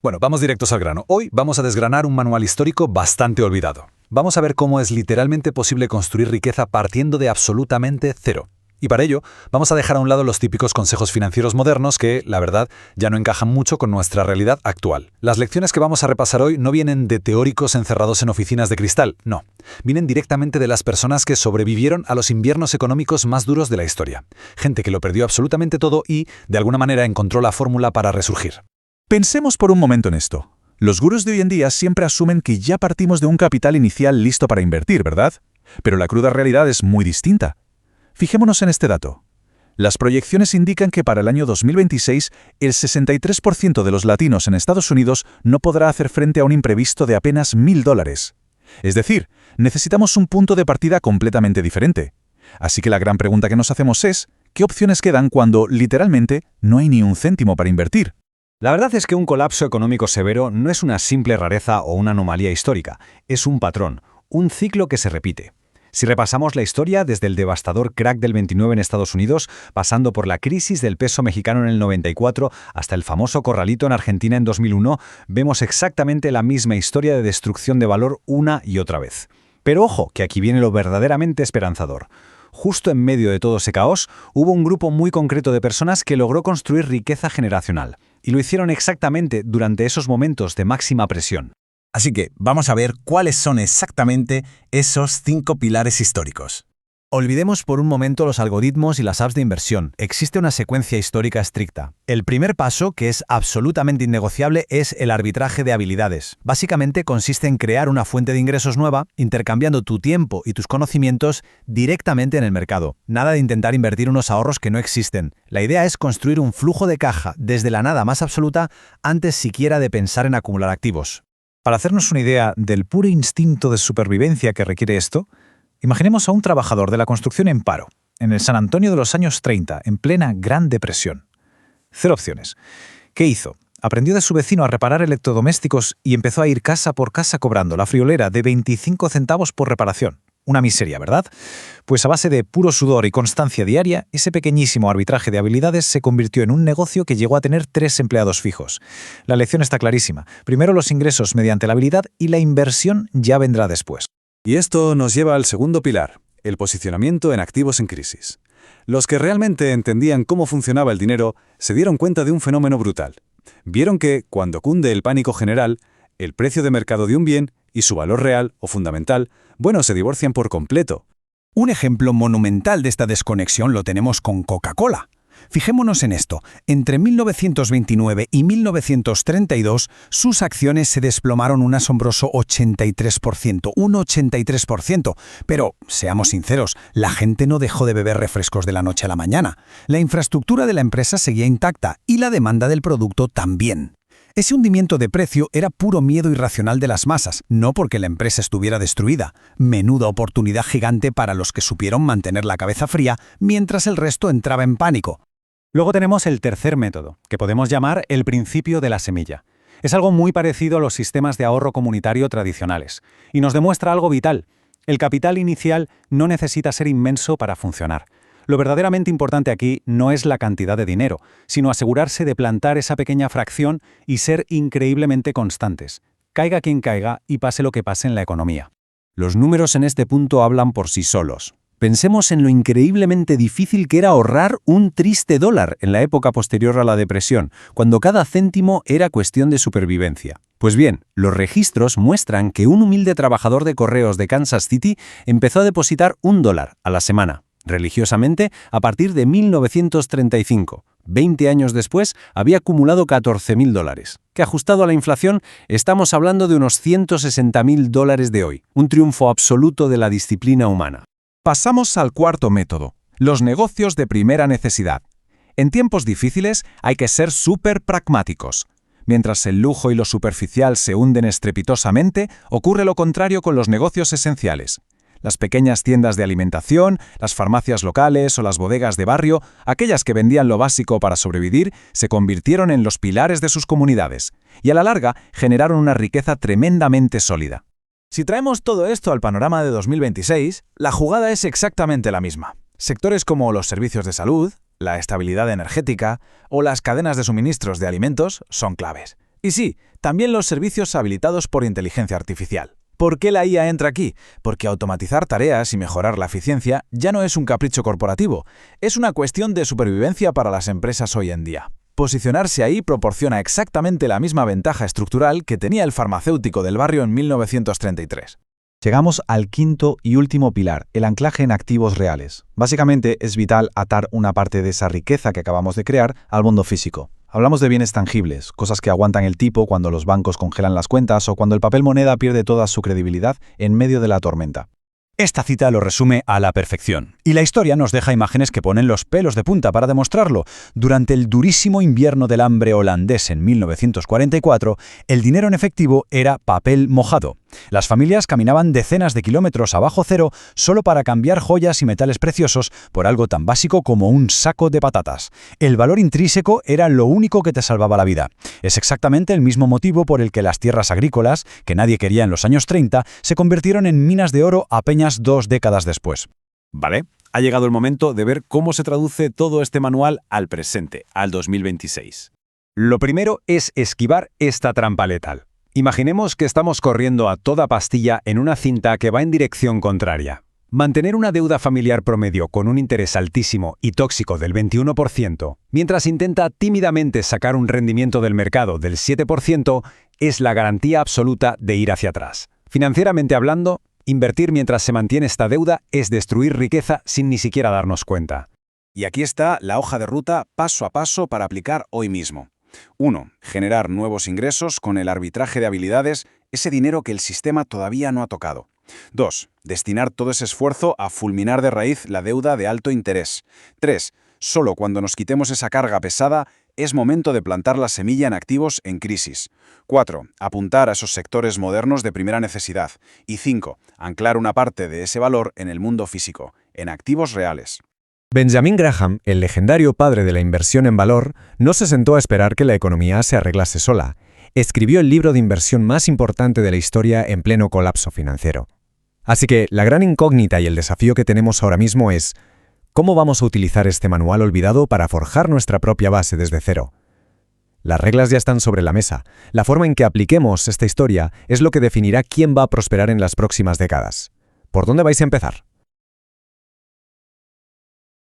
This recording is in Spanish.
Bueno, vamos directos al grano. Hoy vamos a desgranar un manual histórico bastante olvidado. Vamos a ver cómo es literalmente posible construir riqueza partiendo de absolutamente cero. Y para ello, vamos a dejar a un lado los típicos consejos financieros modernos que, la verdad, ya no encajan mucho con nuestra realidad actual. Las lecciones que vamos a repasar hoy no vienen de teóricos encerrados en oficinas de cristal, no. Vienen directamente de las personas que sobrevivieron a los inviernos económicos más duros de la historia. Gente que lo perdió absolutamente todo y, de alguna manera, encontró la fórmula para resurgir. Pensemos por un momento en esto. Los gurús de hoy en día siempre asumen que ya partimos de un capital inicial listo para invertir, ¿verdad? Pero la cruda realidad es muy distinta. Fijémonos en este dato. Las proyecciones indican que para el año 2026, el 63% de los latinos en Estados Unidos no podrá hacer frente a un imprevisto de apenas $1.000. Es decir, necesitamos un punto de partida completamente diferente. Así que la gran pregunta que nos hacemos es, ¿qué opciones quedan cuando, literalmente, no hay ni un céntimo para invertir? La verdad es que un colapso económico severo no es una simple rareza o una anomalía histórica, es un patrón, un ciclo que se repite. Si repasamos la historia desde el devastador crack del 29 en Estados Unidos, pasando por la crisis del peso mexicano en el 94 hasta el famoso corralito en Argentina en 2001, vemos exactamente la misma historia de destrucción de valor una y otra vez. Pero ojo, que aquí viene lo verdaderamente esperanzador. Justo en medio de todo ese caos, hubo un grupo muy concreto de personas que logró construir riqueza generacional. Y lo hicieron exactamente durante esos momentos de máxima presión. Así que vamos a ver cuáles son exactamente esos 5 pilares históricos. Olvidemos por un momento los algoritmos y las apps de inversión. Existe una secuencia histórica estricta. El primer paso, que es absolutamente innegociable, es el arbitraje de habilidades. Básicamente consiste en crear una fuente de ingresos nueva, intercambiando tu tiempo y tus conocimientos directamente en el mercado. Nada de intentar invertir unos ahorros que no existen. La idea es construir un flujo de caja desde la nada más absoluta antes siquiera de pensar en acumular activos. Para hacernos una idea del puro instinto de supervivencia que requiere esto, imaginemos a un trabajador de la construcción en paro, en el San Antonio de los años 30, en plena Gran Depresión. 0 opciones. ¿Qué hizo? Aprendió de su vecino a reparar electrodomésticos y empezó a ir casa por casa cobrando la friolera de 25 centavos por reparación. Una miseria, ¿verdad? Pues a base de puro sudor y constancia diaria, ese pequeñísimo arbitraje de habilidades se convirtió en un negocio que llegó a tener 3 empleados fijos. La lección está clarísima. Primero los ingresos mediante la habilidad y la inversión ya vendrá después. Y esto nos lleva al segundo pilar, el posicionamiento en activos en crisis. Los que realmente entendían cómo funcionaba el dinero se dieron cuenta de un fenómeno brutal. Vieron que, cuando cunde el pánico general, el precio de mercado de un bien y su valor real o fundamental, se divorcian por completo. Un ejemplo monumental de esta desconexión lo tenemos con Coca-Cola. Fijémonos en esto. Entre 1929 y 1932, sus acciones se desplomaron un asombroso 83%, un 83%. Pero, seamos sinceros, la gente no dejó de beber refrescos de la noche a la mañana. La infraestructura de la empresa seguía intacta y la demanda del producto también. Ese hundimiento de precio era puro miedo irracional de las masas, no porque la empresa estuviera destruida. Menuda oportunidad gigante para los que supieron mantener la cabeza fría mientras el resto entraba en pánico. Luego tenemos el tercer método, que podemos llamar el principio de la semilla. Es algo muy parecido a los sistemas de ahorro comunitario tradicionales, y nos demuestra algo vital. El capital inicial no necesita ser inmenso para funcionar. Lo verdaderamente importante aquí no es la cantidad de dinero, sino asegurarse de plantar esa pequeña fracción y ser increíblemente constantes. Caiga quien caiga y pase lo que pase en la economía. Los números en este punto hablan por sí solos. Pensemos en lo increíblemente difícil que era ahorrar un triste dólar en la época posterior a la depresión, cuando cada céntimo era cuestión de supervivencia. Pues bien, los registros muestran que un humilde trabajador de correos de Kansas City empezó a depositar $1 a la semana, religiosamente, a partir de 1935. 20 años después, había acumulado $14.000, que ajustado a la inflación, estamos hablando de unos $160.000 de hoy, un triunfo absoluto de la disciplina humana. Pasamos al cuarto método, los negocios de primera necesidad. En tiempos difíciles hay que ser súper pragmáticos. Mientras el lujo y lo superficial se hunden estrepitosamente, ocurre lo contrario con los negocios esenciales. Las pequeñas tiendas de alimentación, las farmacias locales o las bodegas de barrio, aquellas que vendían lo básico para sobrevivir, se convirtieron en los pilares de sus comunidades y a la larga generaron una riqueza tremendamente sólida. Si traemos todo esto al panorama de 2026, la jugada es exactamente la misma. Sectores como los servicios de salud, la estabilidad energética o las cadenas de suministros de alimentos son claves. Y sí, también los servicios habilitados por inteligencia artificial. ¿Por qué la IA entra aquí? Porque automatizar tareas y mejorar la eficiencia ya no es un capricho corporativo, es una cuestión de supervivencia para las empresas hoy en día. Posicionarse ahí proporciona exactamente la misma ventaja estructural que tenía el farmacéutico del barrio en 1933. Llegamos al quinto y último pilar, el anclaje en activos reales. Básicamente es vital atar una parte de esa riqueza que acabamos de crear al mundo físico. Hablamos de bienes tangibles, cosas que aguantan el tipo cuando los bancos congelan las cuentas o cuando el papel moneda pierde toda su credibilidad en medio de la tormenta. Esta cita lo resume a la perfección. Y la historia nos deja imágenes que ponen los pelos de punta para demostrarlo. Durante el durísimo invierno del hambre holandés en 1944, el dinero en efectivo era papel mojado. Las familias caminaban decenas de kilómetros abajo cero solo para cambiar joyas y metales preciosos por algo tan básico como un saco de patatas. El valor intrínseco era lo único que te salvaba la vida. Es exactamente el mismo motivo por el que las tierras agrícolas, que nadie quería en los años 30, se convirtieron en minas de oro apenas 2 décadas después. Vale, ha llegado el momento de ver cómo se traduce todo este manual al presente, al 2026. Lo primero es esquivar esta trampa letal. Imaginemos que estamos corriendo a toda pastilla en una cinta que va en dirección contraria. Mantener una deuda familiar promedio con un interés altísimo y tóxico del 21%, mientras intenta tímidamente sacar un rendimiento del mercado del 7%, es la garantía absoluta de ir hacia atrás. Financieramente hablando, invertir mientras se mantiene esta deuda es destruir riqueza sin ni siquiera darnos cuenta. Y aquí está la hoja de ruta paso a paso para aplicar hoy mismo. 1. Generar nuevos ingresos con el arbitraje de habilidades, ese dinero que el sistema todavía no ha tocado. 2. Destinar todo ese esfuerzo a fulminar de raíz la deuda de alto interés. 3. Solo cuando nos quitemos esa carga pesada, es momento de plantar la semilla en activos en crisis. 4. Apuntar a esos sectores modernos de primera necesidad. Y 5. Anclar una parte de ese valor en el mundo físico, en activos reales. Benjamin Graham, el legendario padre de la inversión en valor, no se sentó a esperar que la economía se arreglase sola. Escribió el libro de inversión más importante de la historia en pleno colapso financiero. Así que la gran incógnita y el desafío que tenemos ahora mismo es ¿cómo vamos a utilizar este manual olvidado para forjar nuestra propia base desde cero? Las reglas ya están sobre la mesa. La forma en que apliquemos esta historia es lo que definirá quién va a prosperar en las próximas décadas. ¿Por dónde vais a empezar?